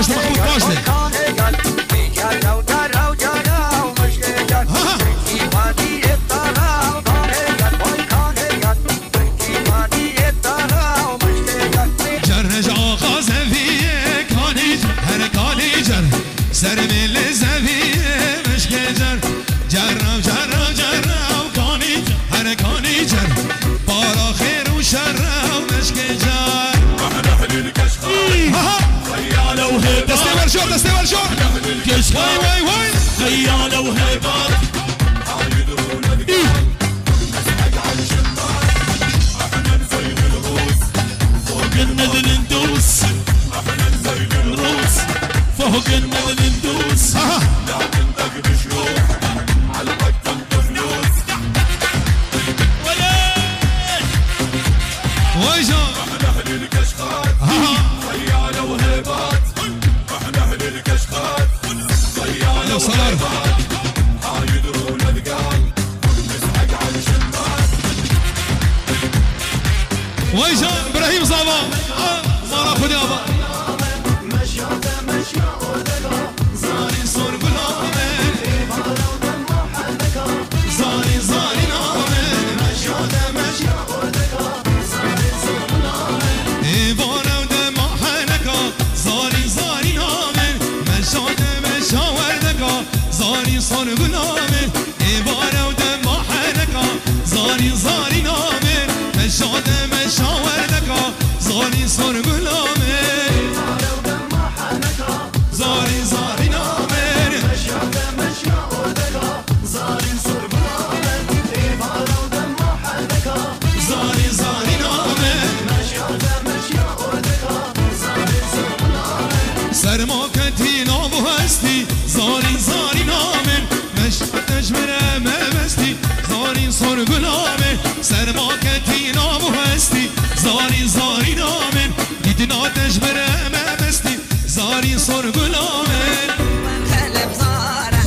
باجده محمود باجده سرمل زویه مشک جر جرم جرم جرم کانی هر کانی جر بارا خیر و شرم مشک جر احنا اهل الكشخان خيالة وهبات دستي ورشور دستي ورشور كشخان وي وي خيالة وهبات عايدون القلب نسحق على الشمال احنا نزين الروس فوق النذل ندوس احنا نزين الروس فوق النذل ندوس لكن ذاك بشروح على وقت انت فلوس ويجون احنا اهل الكشخات خيالة وهبات احنا اهل الكشخات خيالة وهبات عايدون القلب نسحق على الشمال ويجون ابراهيم صابا ما ناخذ يابا صار غلامه ایواره و دم حرکا زاری زاری نامه مشاده مشاوردکا زاری صار غلامه ایواره و دم حرکا زاری زاری نامه مشاده مشاوردکا زاری صار غلامه ایواره و دم حرکا زاری زاری نامه مشاده مشاوردکا زاری صار غلامه سرماکتی نامو هستی زاری زاری نامه تجمره مبستی زاری سر گلامه سرماکتی نامو هستی زاری زاری نامه دیدنا تجمره مبستی زاری سر گلامه خلب زاره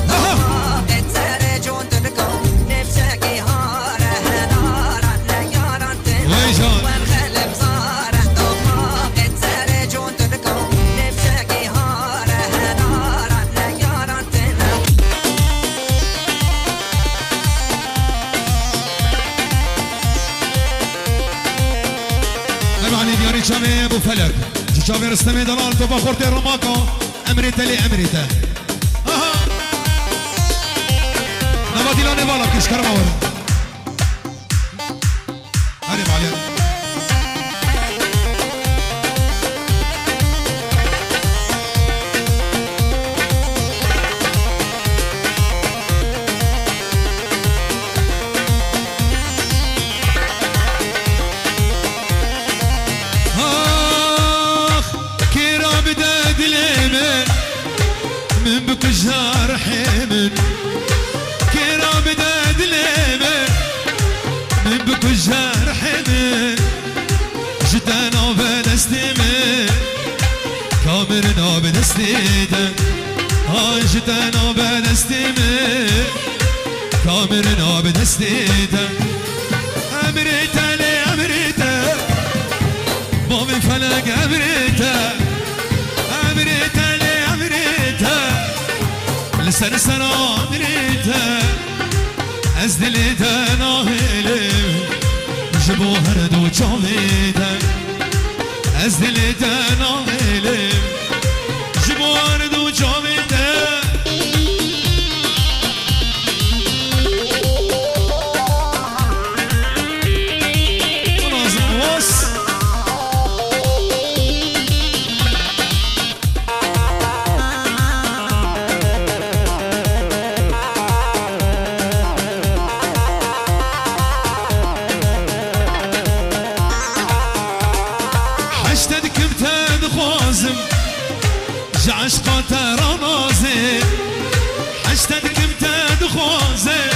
قد سر جون تلقو نفسكي هاره هنارا نيارا ويجون خلب زاره قد سر جون تلقو نفسكي هاره هنارا نيارا يعني دياري جامي ابو فلك جامي رستمي دلال توبا خورتي رماكو امريتا لامريتا نباتي لا نبالا كيش كرماور هرب عليها من بكجار حمل كيرا بداد ليمن من بكجار حمل جدانا بنستمن كامرنا بنستيدن جدانا بنستمن كامرنا بنستيدن امريتا لامريتا بابي فلك امريتا امريتا لامريتا لسان سنة امريتا از دلتا ناهلم جبو هردو جاميتا از دلتا ناهلم جبو هردو جاميتا عشقات رمازي حشتك امتى خوازي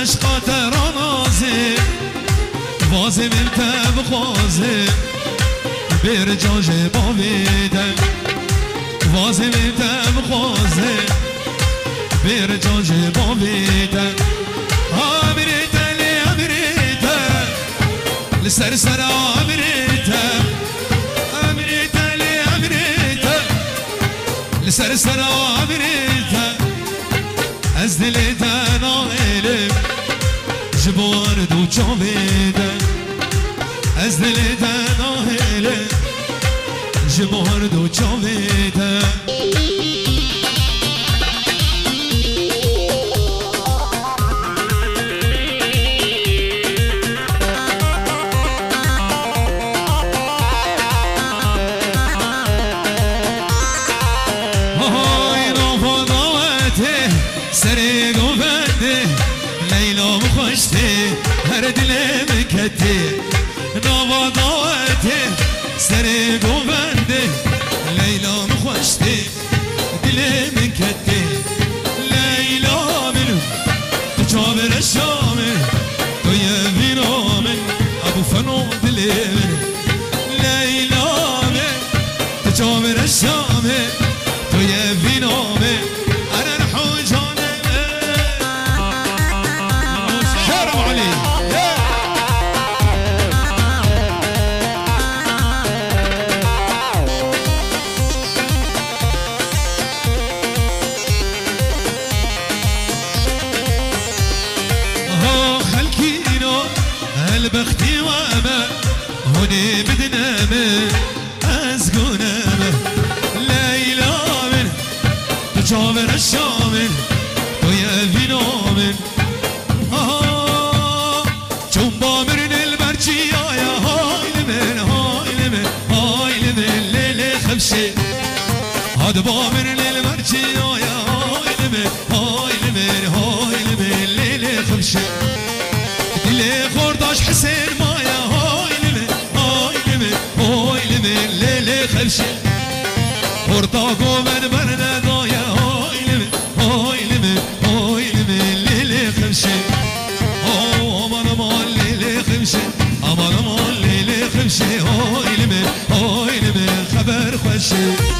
عشقات رمازي وازم امتى بخوازي برجا جبا بيدم وازم امتى بخوازي برجا جبا بيدم امريتا لامريتا لسرسر امريتا امريتا لامريتا سر عبريتا أزدلتا نائلم جبار دو چاویده از دلتا نائلم جبار دو چاویده سری گوبنده لیلا مخوشته هر دلم کته نواداته سری گوبنده لیلا مخوشته دلم کته لیلا منو تو چابر شامه تو یوینامه ابو فنو دلم لیلا من تو چابر شامه تو یوینامه بختي وأما هوني بدنامه أزقونامه ليلى من تجامر الشامن ويا فينامن جنبا مرن المرجي يا هاي لمن ليلي خمسة هاد بامرن المرجي يا هاي لمن ليلي خمسة اللي خورداش حسين مايا هاي لمن ليلي خلشة خورداقو من برنا ضايا هاي لمن ليلي خلشة امان امان ليلي خمشة امان امان ليلي خمشة هاي لمن خبر خوشة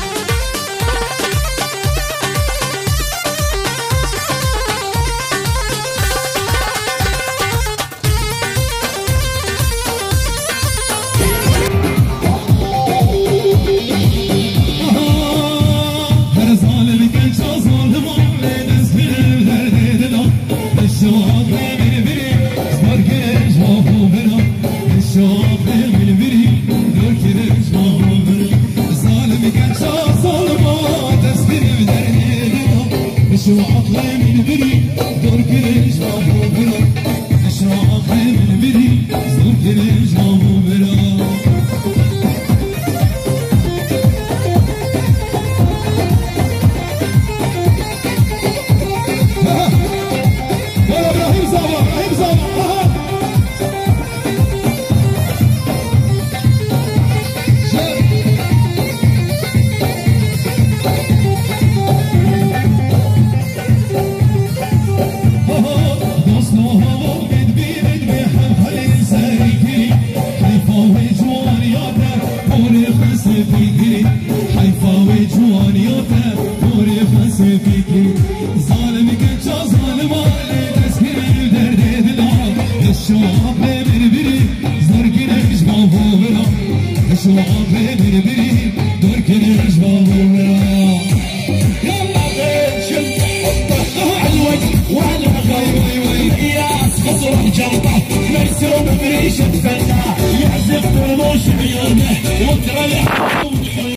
مرسوم بريشة فنان يعزف طرموش عيونه وترى